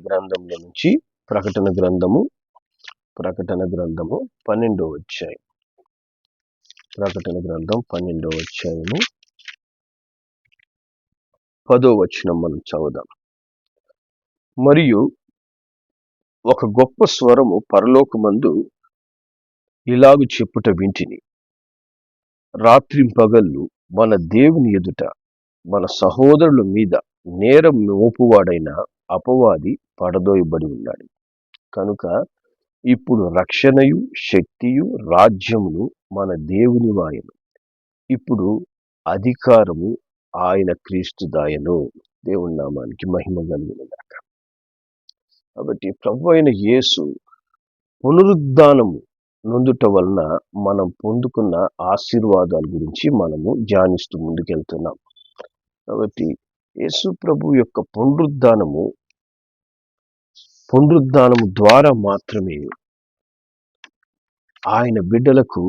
గ్రంథంలో నుంచి ప్రకటన గ్రంథము 12వ అధ్యాయం. ప్రకటన గ్రంథం 12వ అధ్యాయము 10వ వచనం మనం చదువుదాం. మరియు ఒక గొప్ప స్వరము పరలోకమందు ఇలాగు చెప్పుట వింటిని, రాత్రింపగళ్ళు మన దేవుని ఎదుట మన సహోదరుల మీద నేరం మోపువాడైన అపవాది పడదోయబడి ఉన్నాడు. కనుక ఇప్పుడు రక్షణయు శక్తియు రాజ్యమును మన దేవుని వాయను, ఇప్పుడు అధికారము ఆయన క్రీస్తు దాయను. దేవుని నామానికి మహిమ కలుగునుగాక. కాబట్టి ప్రభు అయిన యేసు పునరుద్ధానము నొందుట వలన మనం పొందుకున్న ఆశీర్వాదాల గురించి మనము ధ్యానిస్తూ ముందుకెళ్తున్నాం. కాబట్టి యేసు ప్రభు యొక్క పునరుద్ధానము ద్వారా మాత్రమే ఆయన బిడ్డలకు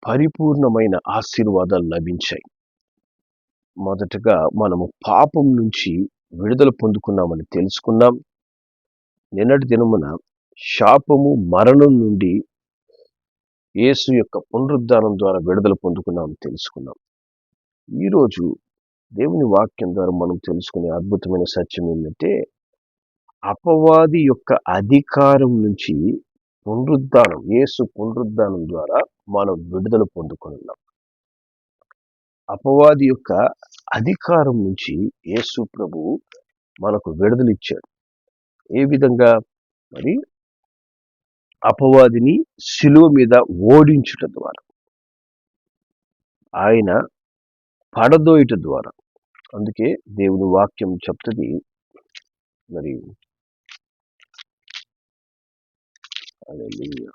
పరిపూర్ణమైన ఆశీర్వాదాలు లభించాయి. మొదటగా మనము పాపం నుంచి విడుదల పొందుకున్నామని తెలుసుకున్నాం. నిన్నటి దినమున శాపము మరణం నుండి యేసు యొక్క పునరుద్ధానం ద్వారా విడుదల పొందుకున్నామని తెలుసుకున్నాం. ఈరోజు దేవుని వాక్యం ద్వారా మనం తెలుసుకునే అద్భుతమైన సత్యం ఏంటంటే, అపవాది యొక్క అధికారం నుంచి యేసు పునరుద్ధానం ద్వారా మనం విడుదల పొందుకున్నాం. అపవాది యొక్క అధికారం నుంచి యేసు ప్రభు మనకు విడుదల ఇచ్చాడు. ఏ విధంగా? మరి అపవాదిని శిలువ మీద ఓడించుట ద్వారా, ఆయన పడదోయుట ద్వారా. అందుకే దేవుని వాక్యం చెప్తుంది, మరి హల్లెలూయా,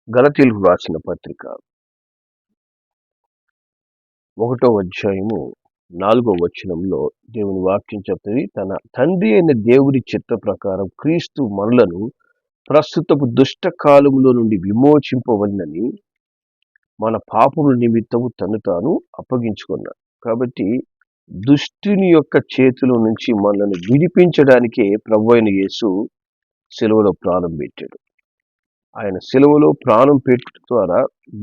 గలతీయులకు రాసిన పత్రిక 1వ అధ్యాయము 4వ వచనంలో దేవుని వాక్యం చెప్తుంది, తన తండ్రి అయిన దేవుని చిత్త ప్రకారం క్రీస్తు మనలను ప్రస్తుతపు దుష్ట కాలములో నుండి విమోచింపవలనని మన పాపముల నిమిత్తము తను తాను అప్పగించుకున్నాడు. కాబట్టి దుష్టుని యొక్క చేతిలో నుంచి మనల్ని విడిపించడానికే ప్రభువైన యేసు సిలువలో ప్రాణం పెట్టాడు. ఆయన సిలువలో ప్రాణం పెట్టడం ద్వారా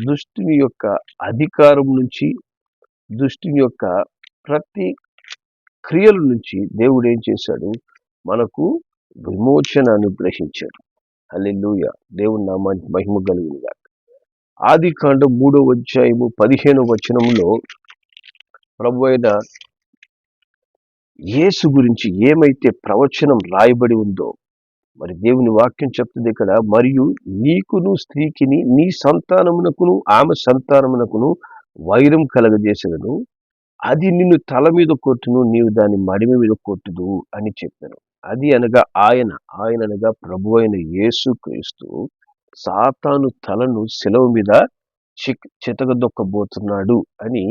దుష్టుని యొక్క అధికారం నుంచి, దుష్టుని యొక్క ప్రతి క్రియల నుంచి దేవుడు ఏం చేశాడు? మనకు విమోచన అనుగ్రహించాడు. హల్లెలూయా, దేవుని నామానికి మహిమ కలుగునుగాక. ఆదికాండం 3వ అధ్యాయము 15వ వచనంలో ప్రభు అయిన యేసు గురించి ఏమైతే ప్రవచనం రాయబడి ఉందో, మరి దేవుని వాక్యం చెప్తుంది ఇక్కడ, మరియు నీకును స్త్రీకిని నీ సంతానమునకును ఆమె సంతానమునకును వైరం కలగజేసేదను, అది నిన్ను తల మీద కొట్టును, నీవు దాని మడిమ మీద కొట్టుదు అని చెప్పాను. అది అనగా ఆయన అనగా ప్రభు అయిన యేసు క్రీస్తు సాతాను తలను శిలువ మీద చితకదొక్కబోతున్నాడు అని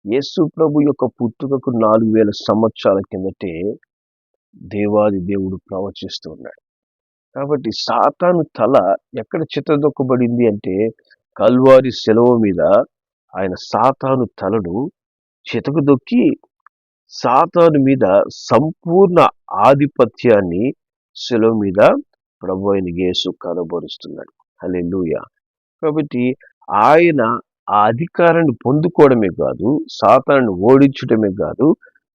యేసు ప్రభు యొక్క పుట్టుకకు 4000 సంవత్సరాల కిందటే దేవాది దేవుడు ప్రవచిస్తూ ఉన్నాడు. కాబట్టి సాతాను తల ఎక్కడ చితదొక్కబడింది అంటే, కల్వారి శిలువ మీద ఆయన సాతాను తలను చితకదొక్కి సాతాను మీద సంపూర్ణ ఆధిపత్యాన్ని శిలువ మీద ప్రభు అయిన యేసు కనబరుస్తున్నాడు. హల్లెలూయా. కాబట్టి ఆయన ఆ అధికారాన్ని పొందుకోవడమే కాదు, సాతాను ఓడించడమే కాదు,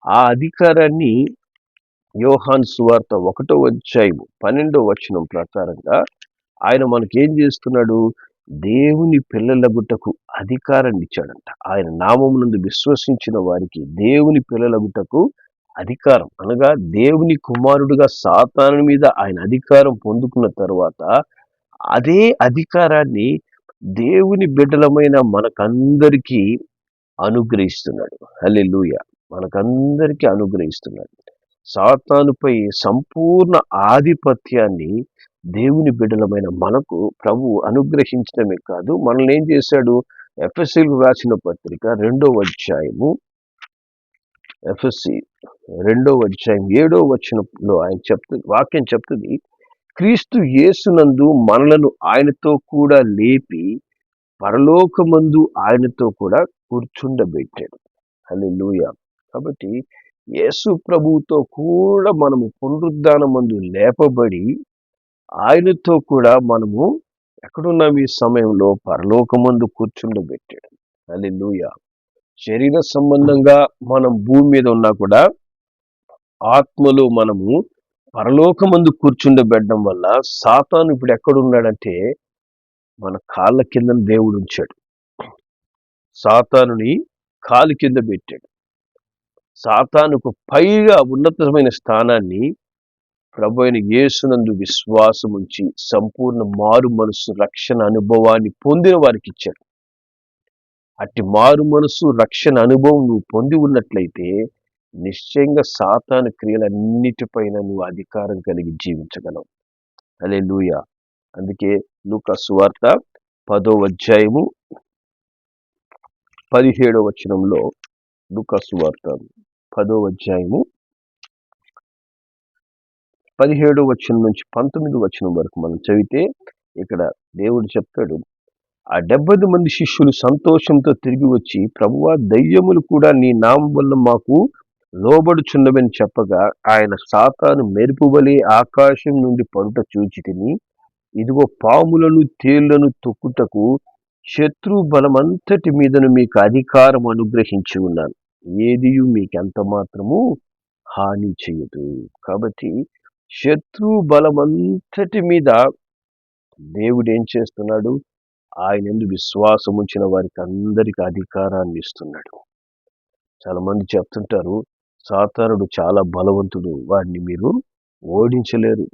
ఆ అధికారాన్ని యోహాను సువార్త 1వ అధ్యాయం 12వ వచనం ప్రకారంగా ఆయన మనకేం చేస్తున్నాడు? దేవుని పిల్లలగుటకు అధికారాన్ని ఇచ్చాడంట. ఆయన నామమునందు విశ్వసించిన వారికి దేవుని పిల్లలగుటకు అధికారం, అనగా దేవుని కుమారుడుగా సాతాను మీద ఆయన అధికారం పొందుకున్న తర్వాత అదే అధికారాన్ని దేవుని బిడ్డలమైన మనకందరికీ అనుగ్రహిస్తున్నాడు. హల్లెలూయా, మనకందరికీ అనుగ్రహిస్తున్నాడు. సాతానుపై సంపూర్ణ ఆధిపత్యాన్ని దేవుని బిడ్డలమైన మనకు ప్రభు అనుగ్రహించడమే కాదు, మనల్ని ఏం చేశాడు? ఎఫెసీయులకు రాసిన పత్రిక 2వ అధ్యాయము, ఎఫెసీ 2వ అధ్యాయం 7వ వచనంలో ఆయన వాక్యం చెప్తుంది, క్రీస్తు యేసునందు మనలను ఆయనతో కూడా లేపి పరలోకమందు ఆయనతో కూడా కూర్చుండబెట్టాడు. హల్లెలూయా. కాబట్టి యేసు ప్రభువుతో కూడా మనము పునరుద్ధానమందు లేపబడి ఆయనతో కూడా మనము ఎక్కడున్నాం ఈ సమయంలో? పరలోకమందు కూర్చుండబెట్టాడు. హల్లెలూయా. శరీర సంబంధంగా మనం భూమి మీద ఉన్నా కూడా ఆత్మలో మనము పరలోకమందు కూర్చుండబెట్టడం వల్ల సాతాను ఇప్పుడు ఎక్కడున్నాడంటే మన కాళ్ళ కింద దేవుడు ఉంచాడు. సాతానుని కాలు కింద పెట్టాడు. సాతానుకు పైగా ఉన్నతమైన స్థానాన్ని ప్రభు అయిన యేసునందు విశ్వాసం ఉంచి సంపూర్ణ మారు మనసు రక్షణ అనుభవాన్ని పొందిన వారికి ఇచ్చాడు. అట్టి మారు మనసు రక్షణ అనుభవం నువ్వు పొంది ఉన్నట్లయితే నిశ్చయంగా సాతాను క్రియలన్నిటిపైన నువ్వు అధికారం కలిగి జీవించగలవు. హల్లెలూయా. అందుకే లూకా సువార్త 10వ అధ్యాయము 17వ వచనంలో, లూకా సువార్త 10వ అధ్యాయము 17వ వచనం నుంచి 19వ వచనం వరకు మనం చదివితే ఇక్కడ దేవుడు చెప్తాడు, ఆ 70 మంది శిష్యులు సంతోషంతో తిరిగి వచ్చి, ప్రభువా, దయ్యములు కూడా నీ నామం వల్ల మాకు లోబడుచున్నవని చెప్పగా, ఆయన సాతాను మెరుపువలే ఆకాశం నుండి పడుట చూచి తిని, ఇదిగో పాములను తేళ్లను తొక్కుటకు శత్రు బలమంతటి మీదను మీకు అధికారం అనుగ్రహించి ఉన్నాను, ఏదియు మీకెంత మాత్రము హాని చేయదు. కాబట్టి శత్రు బలమంతటి మీద దేవుడు ఏం చేస్తున్నాడు? ఆయన యందు విశ్వాసం ఉంచిన వారికి అందరికి అధికారాన్ని ఇస్తున్నాడు. చాలా మంది చెప్తుంటారు, సాతానుడు చాలా బలవంతుడు, వాడిని మీరు ఓడించలేరు.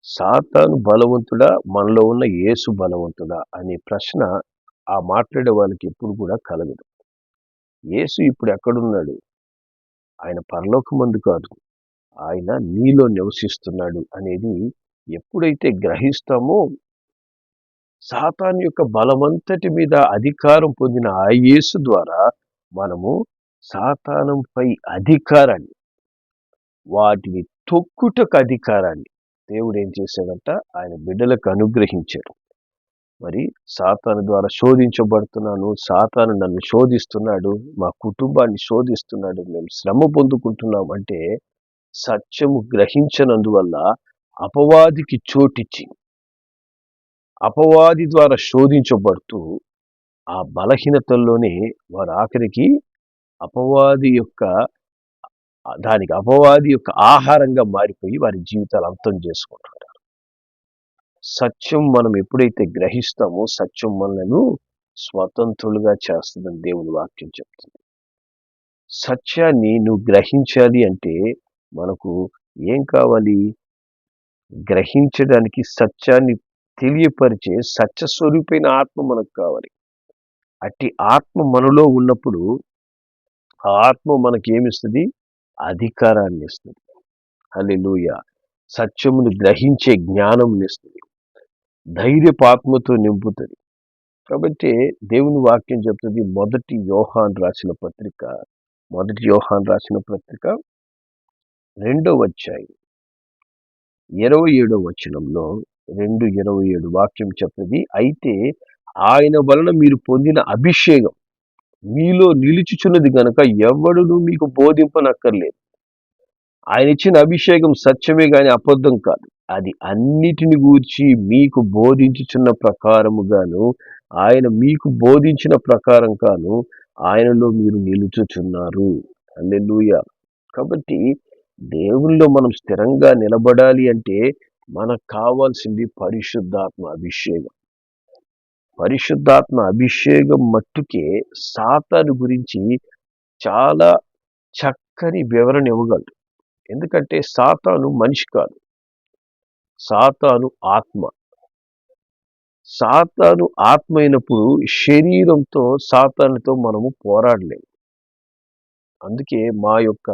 సాతాను బలవంతుడా, మనలో ఉన్న యేసు బలవంతుడా అనే ప్రశ్న ఆ మాట్లాడే వాళ్ళకి ఎప్పుడు కూడా కలగదు. యేసు ఇప్పుడు ఎక్కడున్నాడు? ఆయన పరలోకమందు కాదు, ఆయన నీలో నివసిస్తున్నాడు అనేది ఎప్పుడైతే గ్రహిస్తామో, సాతాను యొక్క బలమంతటి మీద అధికారం పొందిన ఆ యేసు ద్వారా మనము సాతానంపై అధికారాన్ని, వాటిని తొక్కుటకు అధికారాన్ని దేవుడు ఏం చేశాడంట? ఆయన బిడ్డలకు అనుగ్రహించాడు. మరి సాతాను ద్వారా శోధించబడుతున్నాను, సాతాను నన్ను శోధిస్తున్నాడు, మా కుటుంబాన్ని శోధిస్తున్నాడు, మేము శ్రమ పొందుకుంటున్నాం అంటే సత్యము గ్రహించనందువల్ల అపవాదికి చోటిచ్చి అపవాది ద్వారా శోధించబడుతూ ఆ బలహీనతల్లోనే వారు ఆఖరికి అపవాది యొక్క ఆహారంగా మారిపోయి వారి జీవితాలు అంతం చేసుకుంటుంటారు. సత్యం మనం ఎప్పుడైతే గ్రహిస్తామో సత్యం మనలను స్వతంత్రులుగా చేస్తుందని దేవుని వాక్యం చెప్తుంది. సత్యాన్ని నువ్వు గ్రహించాలి అంటే మనకు ఏం కావాలి? గ్రహించడానికి సత్యాన్ని తెలియపరిచే సత్య స్వరూపైన ఆత్మ మనకు కావాలి. అట్టి ఆత్మ మనలో ఉన్నప్పుడు ఆ ఆత్మ మనకి ఏమిస్తుంది? అధికారాన్ని ఇస్తుంది. హల్లెలూయా. సత్యమును గ్రహించే జ్ఞానం ఇస్తుంది, ధైర్యపు ఆత్మతో నింపుతుంది. కాబట్టి దేవుని వాక్యం చెప్తుంది, మొదటి యోహాను రాసిన పత్రిక 2వ అధ్యాయం 27వ వచనంలో 2:27 వాక్యం చెప్తుంది, అయితే ఆయన వలన మీరు పొందిన అభిషేకం మీలో నిలుచుచున్నది గనక ఎవ్వడును మీకు బోధింపనక్కర్లేదు. ఆయన ఇచ్చిన అభిషేకం సత్యమే గాని అబద్ధం కాదు. అది అన్నిటిని గూర్చి మీకు బోధించుచున్న ప్రకారముగాను, ఆయన మీకు బోధించిన ప్రకారం కాను ఆయనలో మీరు నిలుచుచున్నారు. హల్లెలూయా. కాబట్టి దేవునిలో మనం స్థిరంగా నిలబడాలి అంటే మనకు కావాల్సింది పరిశుద్ధాత్మ అభిషేకం. పరిశుద్ధాత్మ అభిషేకం మట్టుకే సాతాను గురించి చాలా చక్కని వివరణ ఇవ్వగలడు. ఎందుకంటే సాతాను మనిషి కాదు, సాతాను ఆత్మ. సాతాను ఆత్మ అయినప్పుడు శరీరంతో సాతానుతో మనము పోరాడలేము. అందుకే మా యొక్క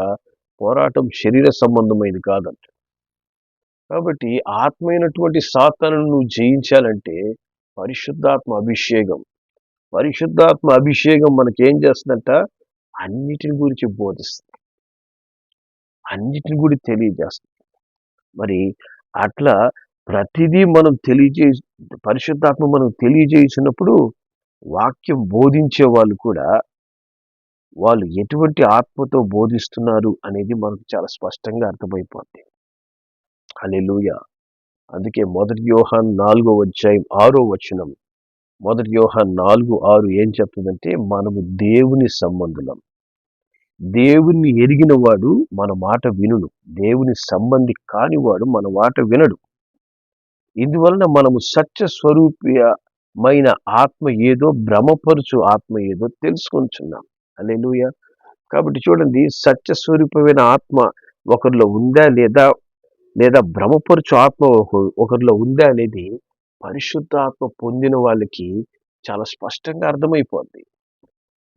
పోరాటం శరీర సంబంధమైనది కాదంట. కాబట్టి ఆత్మ అయినటువంటి సాతానును నువ్వు జయించాలంటే పరిశుద్ధాత్మ అభిషేకం మనకేం చేస్తుందంట? అన్నిటిని గురించి బోధిస్తుంది, అన్నిటిని గురించి తెలియజేస్తుంది. మరి అట్లా ప్రతిదీ మనం పరిశుద్ధాత్మ మనం తెలియజేసినప్పుడు వాక్యం బోధించే వాళ్ళు కూడా వాళ్ళు ఎటువంటి ఆత్మతో బోధిస్తున్నారు అనేది మనకు చాలా స్పష్టంగా అర్థమైపోద్ది. హల్లెలూయా. అందుకే 1 యోహాను 4 అధ్యాయం 6 వచనం, 1 యోహాను 4:6 ఏం చెప్తుందంటే, మనము దేవుని సంబంధులం. దేవుణ్ణి ఎరిగిన వాడు మన మాట వినును. దేవుని సంబంధి కానివాడు మన మాట వినడు. ఇందువలన మనము సత్య స్వరూపమైన ఆత్మ ఏదో, భ్రమపరుచు ఆత్మ ఏదో తెలుసుకొనుచున్నాం. హల్లెలూయా. కాబట్టి చూడండి, సత్య స్వరూపమైన ఆత్మ ఒకరిలో ఉందా లేదా, లేదా భ్రమపరుచు ఆత్మ ఒకరిలో ఉందా అనేది పరిశుద్ధాత్మ పొందిన వాళ్ళకి చాలా స్పష్టంగా అర్థమైపోద్ది.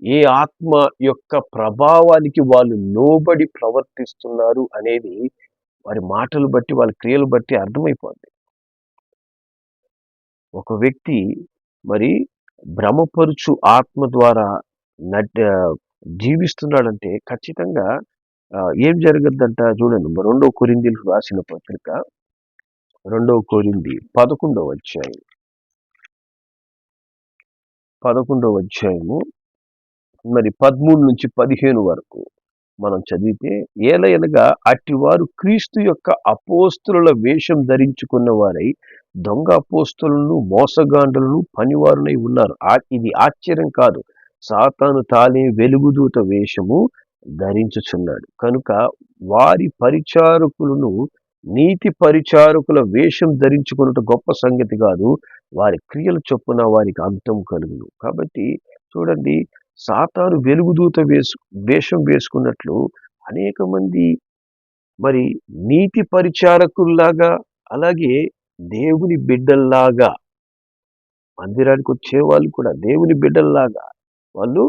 ఏ ఆత్మ యొక్క ప్రభావానికి వాళ్ళు లోబడి ప్రవర్తిస్తున్నారు అనేది వారి మాటలు బట్టి, వాళ్ళ క్రియలు బట్టి అర్థమైపోద్ది. ఒక వ్యక్తి మరి భ్రమపరుచు ఆత్మ ద్వారా జీవిస్తున్నాడంటే ఖచ్చితంగా ఏం జరగద్దంట చూడండి. 2 కొరింథీయులకు రాసిన పత్రిక 11 మరి 13-15 వరకు మనం చదివితే, ఏలయనగా అట్టివారు క్రీస్తు యొక్క అపోస్తుల వేషం ధరించుకున్న వారై దొంగ అపోస్తులను, మోసగాండులను, పనివారునై ఉన్నారు. ఇది ఆశ్చర్యం కాదు. సాతాను తానే వెలుగుదూత వేషము ధరించుచున్నాడు. కనుక వారి పరిచారకులను నీతి పరిచారకుల వేషం ధరించుకున్నట్టు గొప్ప సంగతి కాదు. వారి క్రియల చొప్పున వారికి అంతం కలుగును. కాబట్టి చూడండి, సాతాను వెలుగుదూత వేషం వేసుకున్నట్లు అనేక మంది మరి నీతి పరిచారకుల్లాగా, అలాగే దేవుని బిడ్డల్లాగా, మందిరానికి వచ్చే వాళ్ళు కూడా దేవుని బిడ్డల్లాగా వాళ్ళు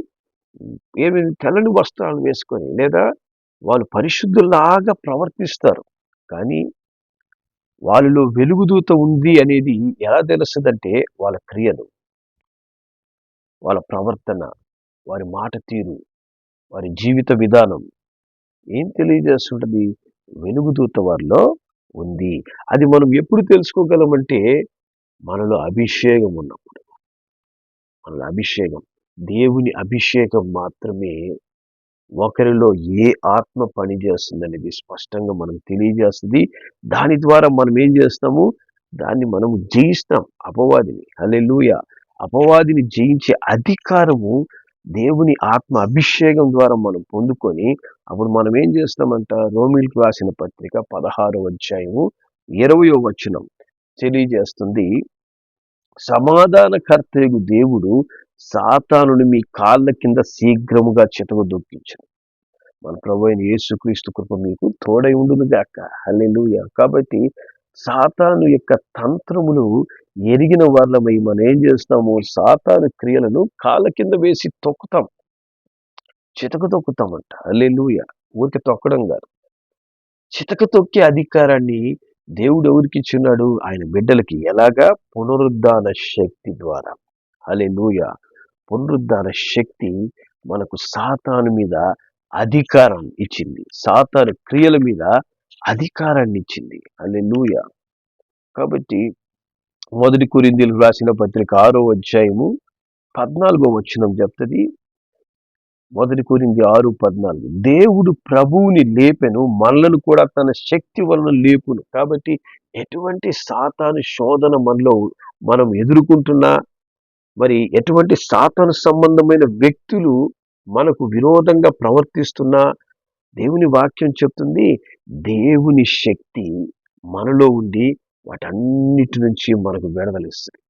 ఏమేమి తెల్లని వస్త్రాలు వేసుకొని, లేదా వాళ్ళు పరిశుద్ధుల్లాగా ప్రవర్తిస్తారు. కానీ వాళ్ళలో వెలుగుదూత ఉంది అనేది ఎలా తెలుస్తుందంటే, వాళ్ళ క్రియలు, వాళ్ళ ప్రవర్తన, వారి మాట తీరు, వారి జీవిత విధానం ఏం తెలియజేస్తుంటది? వెలుగుదూత వారిలో ఉంది. అది మనం ఎప్పుడు తెలుసుకోగలమంటే, మనలో అభిషేకం ఉన్నప్పుడు. మనలో అభిషేకం, దేవుని అభిషేకం మాత్రమే ఒకరిలో ఏ ఆత్మ పని చేస్తుందనేది స్పష్టంగా మనకు తెలియజేస్తుంది. దాని ద్వారా మనం ఏం చేస్తాము? దాన్ని మనము జయిస్తాం, అపవాదిని. హల్లెలూయా. అపవాదిని జయించే అధికారము దేవుని ఆత్మ అభిషేకం ద్వారా మనం పొందుకొని, అప్పుడు మనం ఏం చేస్తామంట? రోమీయులకు రాసిన పత్రిక 16:20 తెలియజేస్తుంది, సమాధానకర్తయగు దేవుడు సాతానుని మీ కాళ్ళ కింద శీఘ్రముగా చితకదొక్కించును. మన ప్రభువైన యేసుక్రీస్తు కృప మీకు తోడై ఉండును గాక. హల్లెలూయా. కాబట్టి సాతాను యొక్క తంత్రములు ఎరిగిన వాళ్ళమై మనం ఏం చేస్తాము? సాతాను క్రియలను కాళ్ళ కింద వేసి తొక్కుతాం, చితక తొక్కుతామంట. హల్లెలూయా. ఊరికి తొక్కడం కాదు, చితక తొక్కే అధికారాన్ని దేవుడు ఎవరికి ఇచ్చున్నాడు? ఆయన బిడ్డలకి. ఎలాగా? పునరుద్ధాన శక్తి ద్వారా. హల్లెలూయా. పునరుద్ధాన శక్తి మనకు సాతాను మీద అధికారం ఇచ్చింది, సాతాను క్రియల మీద అధికారాన్ని ఇచ్చింది. హల్లెలూయా. కాబట్టి 1 కొరింథీయులకు రాసిన పత్రిక 6:14 చెప్తుంది. 1 కొరింథీ 6:14, దేవుడు ప్రభువుని లేపెను, మనలను కూడా తన శక్తి వలన లేపును. కాబట్టి ఎటువంటి సాతాను శోధన మనలో మనం ఎదుర్కొంటున్నా, మరి ఎటువంటి సాతాను సంబంధమైన వ్యక్తులు మనకు విరోధంగా ప్రవర్తిస్తున్నా, దేవుని వాక్యం చెప్తుంది, దేవుని శక్తి మనలో ఉండి వాటన్నిటి నుంచి మనకు విడుదలిస్తుంది.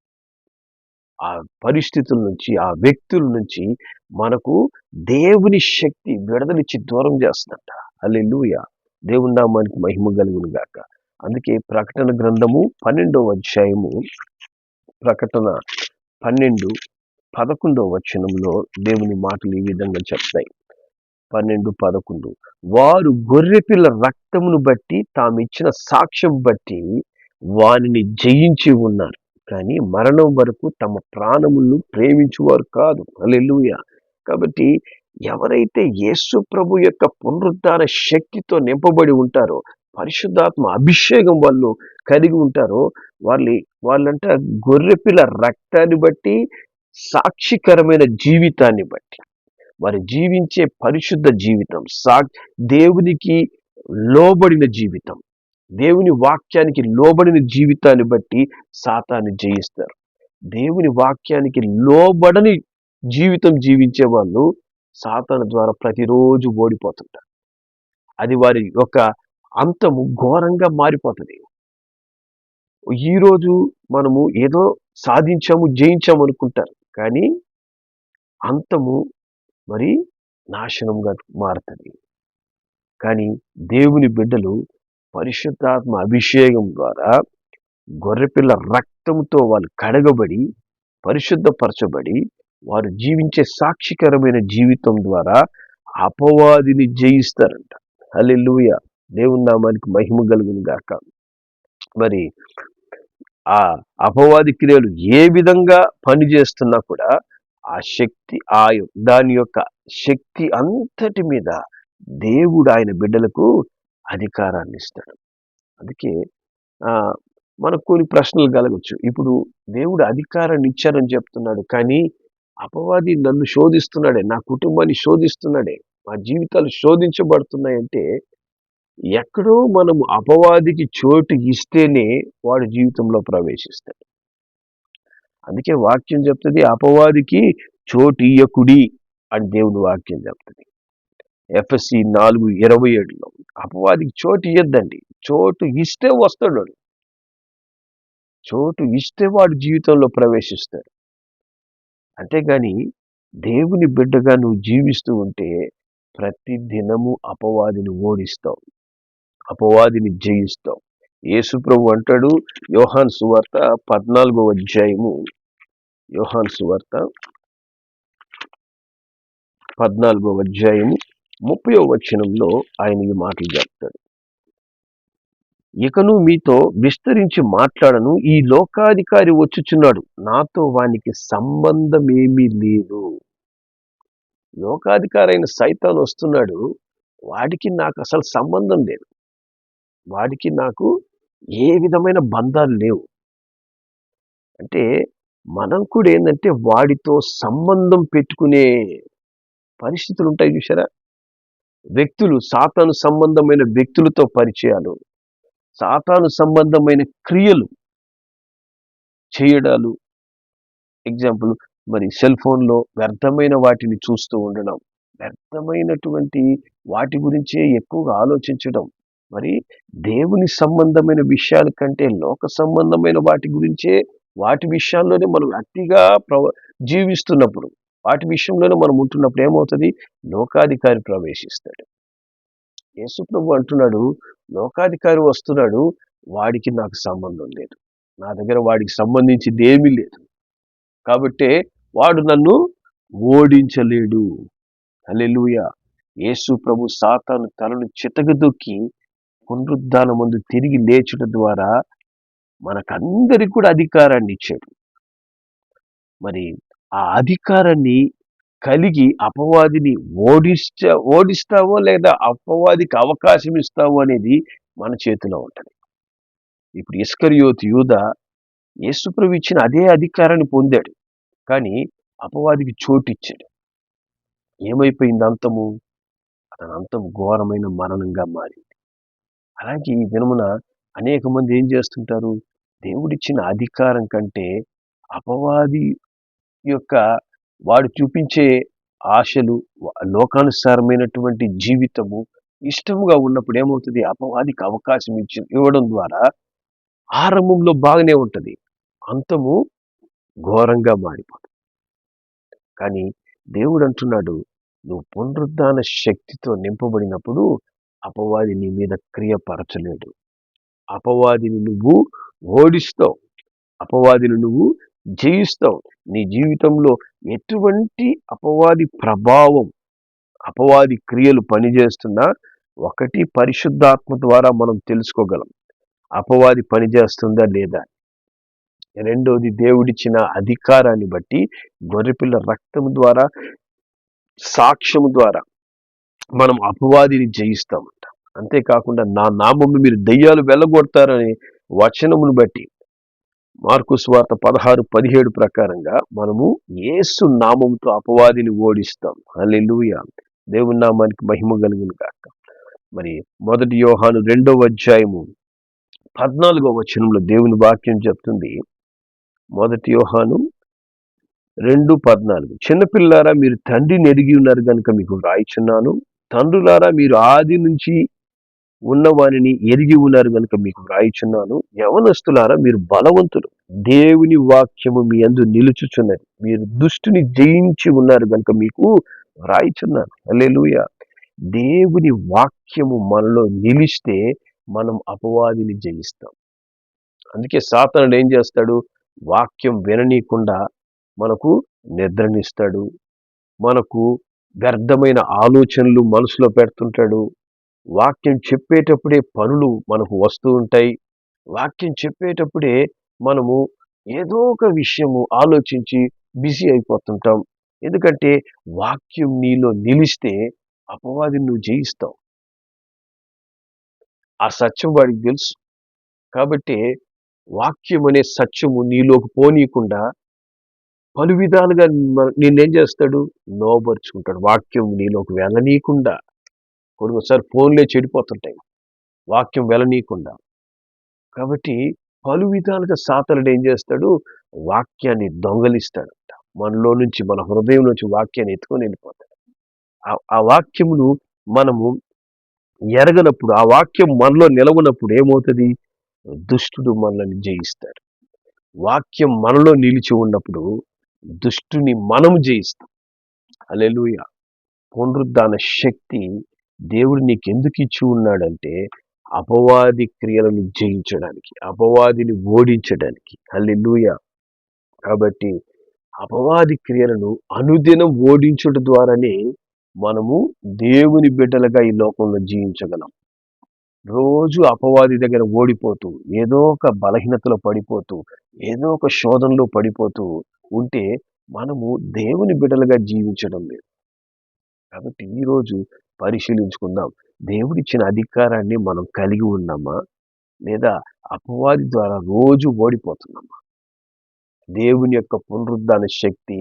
ఆ పరిస్థితుల నుంచి, ఆ వ్యక్తుల నుంచి మనకు దేవుని శక్తి విడుదలిచ్చి దూరం చేస్తుందంట. హల్లెలూయా. దేవుని నామానికి మహిమ కలుగును గాక. అందుకే ప్రకటన గ్రంథము 12వ అధ్యాయము, ప్రకటన 12:11 దేవుని మాటలు ఈ విధంగా చెప్తాయి. 12:11, వారు గొర్రెపిల్ల రక్తమును బట్టి, తామిచ్చిన సాక్ష్యం బట్టి వానిని జయించి ఉన్నారు, కానీ మరణం వరకు తమ ప్రాణములను ప్రేమించువారు కాదు. హల్లెలూయా. కాబట్టి ఎవరైతే యేసు ప్రభు యొక్క పునరుద్ధాన శక్తితో నింపబడి ఉంటారో, పరిశుద్ధాత్మ అభిషేకం వాళ్ళు కలిగి ఉంటారో వాళ్ళంట గొర్రెపిల్ల రక్తాన్ని బట్టి, సాక్షికరమైన జీవితాన్ని బట్టి, వారు జీవించే పరిశుద్ధ జీవితం, దేవునికి లోబడిన జీవితం, దేవుని వాక్యానికి లోబడిన జీవితాన్ని బట్టి సాతాన్ని జయిస్తారు. దేవుని వాక్యానికి లోబడని జీవితం జీవించే వాళ్ళు సాతాను ద్వారా ప్రతిరోజు ఓడిపోతుంటారు. అది వారి యొక్క అంతము ఘోరంగా మారిపోతుంది. ఈరోజు మనము ఏదో సాధించాము, జయించాము అనుకుంటారు, కానీ అంతము మరి నాశనంగా మారుతుంది. కానీ దేవుని బిడ్డలు పరిశుద్ధాత్మ అభిషేకం ద్వారా గొర్రెపిల్ల రక్తంతో వాళ్ళు కడగబడి, పరిశుద్ధపరచబడి, వారు జీవించే సాక్షికరమైన జీవితం ద్వారా అపవాదిని జయిస్తారంట. హల్లెలూయా, దేవుని నామానికి మహిమ కలుగును గాక. మరి ఆ అపవాది క్రియలు ఏ విధంగా పనిచేస్తున్నా కూడా ఆ శక్తి, దాని యొక్క శక్తి అంతటి మీద దేవుడు ఆయన బిడ్డలకు అధికారాన్ని ఇస్తాడు. అందుకే మనకు కొన్ని ప్రశ్నలు కలగచ్చు. ఇప్పుడు దేవుడు అధికారాన్ని ఇచ్చారని చెప్తున్నాడు, కానీ అపవాది నన్ను శోధిస్తున్నాడే, నా కుటుంబాన్ని శోధిస్తున్నాడే, మా జీవితాలు శోధించబడుతున్నాయంటే ఎక్కడో మనము అపవాదికి చోటు ఇస్తేనే వాడు జీవితంలో ప్రవేశిస్తాడు. అందుకే వాక్యం చెప్తుంది, అపవాదికి చోటు ఇయ్యకుడి అని దేవుని వాక్యం చెప్తుంది. ఎఫ్ఎస్సి 4:27లో అపవాదికి చోటు ఇయ్యద్దండి. చోటు ఇస్తే వస్తాడు, చోటు ఇస్తే వాడు జీవితంలో ప్రవేశిస్తాడు. అంతేగాని దేవుని బిడ్డగా నువ్వు జీవిస్తూ ఉంటే ప్రతి దినము అపవాదిని ఓడిస్తావు, అపవాదిని జయిస్తావు. యేసు ప్రభు అంటాడు, యోహాను సువార్త 14వ అధ్యాయము, యోహాను సువార్త 14వ అధ్యాయము 30వ వచనంలో ఆయన ఈ మాటలు చెప్తాడు. ఇకను మీతో విస్తరించి మాట్లాడను, ఈ లోకాధికారి వచ్చుచున్నాడు, నాతో వానికి సంబంధం ఏమీ లేదు. లోకాధికారి అయిన సైతాను వస్తున్నాడు, వాడికి నాకు అసలు సంబంధం లేదు, వాడికి నాకు ఏ విధమైన బంధాలు లేవు. అంటే మనం కూడా ఏంటంటే వాడితో సంబంధం పెట్టుకునే పరిస్థితులు ఉంటాయి చూసారా. వ్యక్తులు, సాతాను సంబంధమైన వ్యక్తులతో పరిచయాలు, సాతాను సంబంధమైన క్రియలు చేయడాలు. ఎగ్జాంపుల్, మరి సెల్ ఫోన్లో వ్యర్థమైన వాటిని చూస్తూ ఉండడం, వ్యర్థమైనటువంటి వాటి గురించే ఎక్కువగా ఆలోచించడం, మరి దేవుని సంబంధమైన విషయాల కంటే లోక సంబంధమైన వాటి గురించే, వాటి విషయాల్లోనే మనం అతిగా జీవిస్తున్నప్పుడు, వాటి విషయంలోనే మనం ఉంటున్నప్పుడు ఏమవుతుంది, లోకాధికారి ప్రవేశిస్తాడు. యేసు ప్రభు అంటున్నాడు, లోకాధికారి వస్తున్నాడు, వాడికి నాకు సంబంధం లేదు, నా దగ్గర వాడికి సంబంధించింది ఏమీ లేదు, కాబట్టే వాడు నన్ను ఓడించలేడు. హల్లెలూయా. యేసు ప్రభు సాతాను తనను చితకదొక్కి పునరుద్ధానమందు తిరిగి లేచుట ద్వారా మనకందరికి కూడా అధికారాన్ని ఇచ్చాడు. మరి ఆ అధికారాన్ని కలిగి అపవాదిని ఓడిస్తావో లేదా అపవాదికి అవకాశం ఇస్తావో అనేది మన చేతిలో ఉంటుంది. ఇప్పుడు ఇస్కరియోతు యూదా యేసుప్రభు ఇచ్చిన అదే అధికారాన్ని పొందాడు, కానీ అపవాదికి చోటు ఇచ్చాడు. ఏమైపోయింది అంతము? అతని అంతం ఘోరమైన మరణంగా మారింది. అలాగే ఈ దినమున అనేక మంది ఏం చేస్తుంటారు, దేవుడిచ్చిన అధికారం కంటే అపవాది యొక్క వాడు చూపించే ఆశలు, లోకానుసారమైనటువంటి జీవితము ఇష్టముగా ఉన్నప్పుడు ఏమవుతుంది, అపవాదికి అవకాశం ఇవ్వడం ద్వారా ఆరంభంలో బాగానే ఉంటుంది, అంతము ఘోరంగా మారిపోతుంది. కానీ దేవుడు అంటున్నాడు, నువ్వు పునరుద్ధాన శక్తితో నింపబడినప్పుడు అపవాది నీ మీద క్రియపరచలేడు. అపవాదిని నువ్వు ఓడిస్తావు, అపవాదిని నువ్వు జయిస్తావు. నీ జీవితంలో ఎటువంటి అపవాది ప్రభావం, అపవాది క్రియలు పనిచేస్తున్నా ఒకటి పరిశుద్ధాత్మ ద్వారా మనం తెలుసుకోగలం అపవాది పనిచేస్తుందా లేదా. రెండోది దేవుడిచ్చిన అధికారాన్ని బట్టి, గొర్రెపిల్ల రక్తం ద్వారా, సాక్ష్యం ద్వారా మనం అపవాదిని జయిస్తామంట. అంతేకాకుండా నా నామమును మీరు దెయ్యాలు వెళ్ళగొడతారని వచనమును బట్టి మార్కు సువార్త 16:17 ప్రకారంగా మనము యేసు నామముతో అపవాదిని ఓడిస్తాం. హల్లెలూయా. దేవుని నామానికి మహిమ కలుగును గాక. మరి 1 యోహాను 2వ అధ్యాయము 14వ వచనంలో దేవుని వాక్యం చెప్తుంది. 1 యోహాను 2:14 చిన్నపిల్లారా మీరు తండ్రిని ఎరిగి ఉన్నారు గనుక మీకు వ్రాయిచున్నాను. తండ్రులారా మీరు ఆది నుంచి ఉన్నవానిని ఎరిగి ఉన్నారు గనుక మీకు వ్రాయిచున్నాను. యవనస్తులారా మీరు బలవంతులు, దేవుని వాక్యము మీ యందు నిలుచుచున్నది, మీరు దుష్టుని జయించి ఉన్నారు గనుక మీకు వ్రాయిచున్నాను. హల్లెలూయా. దేవుని వాక్యము మనలో నిలిస్తే మనం అపవాదిని జయిస్తాం. అందుకే సాతానుడు ఏం చేస్తాడు? వాక్యం విననీయకుండా మనకు నిద్రనిస్తాడు, మనకు వ్యర్థమైన ఆలోచనలు మనసులో పెడుతుంటాడు. వాక్యం చెప్పేటప్పుడే పనులు మనకు వస్తూ ఉంటాయి. వాక్యం చెప్పేటప్పుడే మనము ఏదో ఒక విషయము ఆలోచించి బిజీ అయిపోతుంటాం. ఎందుకంటే వాక్యం నీలో నిలిస్తే అపవాదిని నువ్వు జయిస్తావు. ఆ సత్యం వాడికి తెలుసు. కాబట్టి వాక్యం అనే సత్యము నీలోకి పోనీయకుండా పలు విధాలుగా నిన్నేం చేస్తాడు? లోబరుచుకుంటాడు. వాక్యం నీలోకి వెళ్ళనీయకుండా. కొన్నిసారి ఫోన్లే చెడిపోతుంటాయి వాక్యం వెళ్ళనీయకుండా. కాబట్టి పలు విధాలుగా సాతానుడు ఏం చేస్తాడు? వాక్యాన్ని దొంగలిస్తాడంట. మనలో నుంచి, మన హృదయం నుంచి వాక్యాన్ని ఎత్తుకొని వెళ్ళిపోతాడు. ఆ వాక్యమును మనము ఎరగనప్పుడు, ఆ వాక్యం మనలో నిలవనప్పుడు ఏమవుతుంది? దుష్టుడు మనల్ని జయిస్తాడు. వాక్యం మనలో నిలిచి ఉన్నప్పుడు దుష్టుని మనం జయిస్తాం. హల్లెలూయా. పునరుద్ధాన శక్తి దేవుడు నీకెందుకు ఇచ్చి ఉన్నాడంటే అపవాది క్రియలను జయించడానికి, అపవాదిని ఓడించడానికి. హల్లెలూయా. కాబట్టి అపవాది క్రియలను అనుదినం ఓడించడం ద్వారానే మనము దేవుని బిడ్డలుగా ఈ లోకంలో జీవించగలం. రోజు అపవాది దగ్గర ఓడిపోతూ, ఏదో ఒక బలహీనతలో పడిపోతూ, ఏదో ఒక శోధనలో పడిపోతూ ఉంటే మనము దేవుని బిడ్డలుగా జీవించడం లేదు. కాబట్టి ఈరోజు పరిశీలించుకుందాం. దేవుడిచ్చిన అధికారాన్ని మనం కలిగి ఉన్నామా, లేదా అపవాది ద్వారా రోజు ఓడిపోతున్నామా? దేవుని యొక్క పునరుద్ధాన శక్తి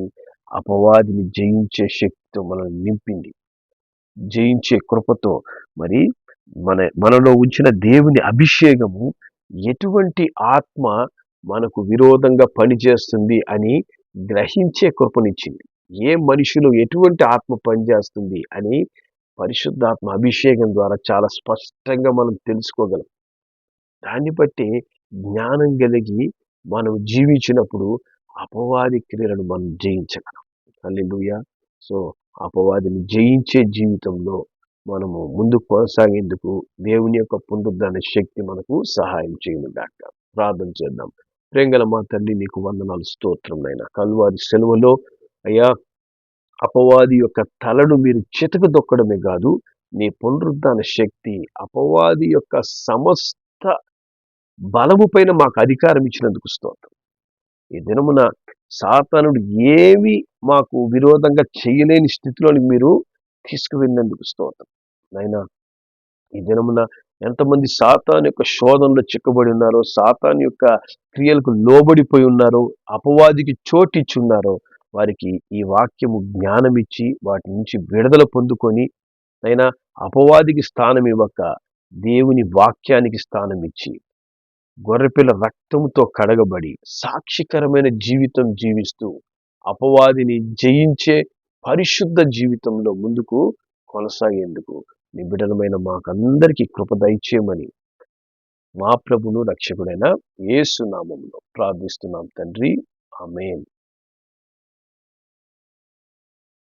అపవాదిని జయించే శక్తితో మనల్ని నింపింది. జయించే కృపతో మరి మనలో ఉంచిన దేవుని అభిషేకము ఎటువంటి ఆత్మ మనకు విరోధంగా పనిచేస్తుంది అని గ్రహించే కృపనిచ్చింది. ఏ మనిషిలో ఎటువంటి ఆత్మ పనిచేస్తుంది అని పరిశుద్ధాత్మ అభిషేకం ద్వారా చాలా స్పష్టంగా మనం తెలుసుకోగలం. దాన్ని బట్టి జ్ఞానం కలిగి మనం జీవించినప్పుడు అపవాది క్రియలను మనం జయించగలం. హల్లెలూయా. సో అపవాదిని జయించే జీవితంలో మనము ముందుకు కొనసాగేందుకు దేవుని యొక్క పునరుద్ధాన శక్తి మనకు సహాయం చేయనుగాక. ప్రార్థన చేద్దాం. ప్రేంగల మా తండ్రి, నీకు వందనాలు, స్తోత్రం నైనా. కల్వారి సెలవులో అయ్యా అపవాది యొక్క తలను మీరు చితక దొక్కడమే కాదు, నీ పునరుద్ధాన శక్తి అపవాది యొక్క సమస్త బలము పైన మాకు అధికారం ఇచ్చినందుకు స్తోత్రం. ఈ దినమున సాతానుడు ఏమి మాకు విరోధంగా చేయలేని స్థితిలోనికి మీరు తీసుకువెళ్ళినందుకు స్తోత్రం నైనా. ఈ దినమున ఎంతమంది సాతాను యొక్క శోధనలో చిక్కబడి ఉన్నారో, సాతాను యొక్క క్రియలకు లోబడిపోయి ఉన్నారో, అపవాదికి చోటిచ్చి ఉన్నారో, వారికి ఈ వాక్యము జ్ఞానం ఇచ్చి వాటి నుంచి విడుదల పొందుకొని అయినా అపవాదికి స్థానం ఇవ్వక దేవుని వాక్యానికి స్థానం ఇచ్చి గొర్రెపిల్ల రక్తంతో కడగబడి సాక్షికరమైన జీవితం జీవిస్తూ అపవాదిని జయించే పరిశుద్ధ జీవితంలో ముందుకు కొనసాగేందుకు నీ బిడ్డలమైన మాకందరికీ కృప దయచేయమని మా ప్రభును రక్షకుడైన యేసు నామములో ప్రార్థిస్తున్నాం తండ్రి. ఆమేన్.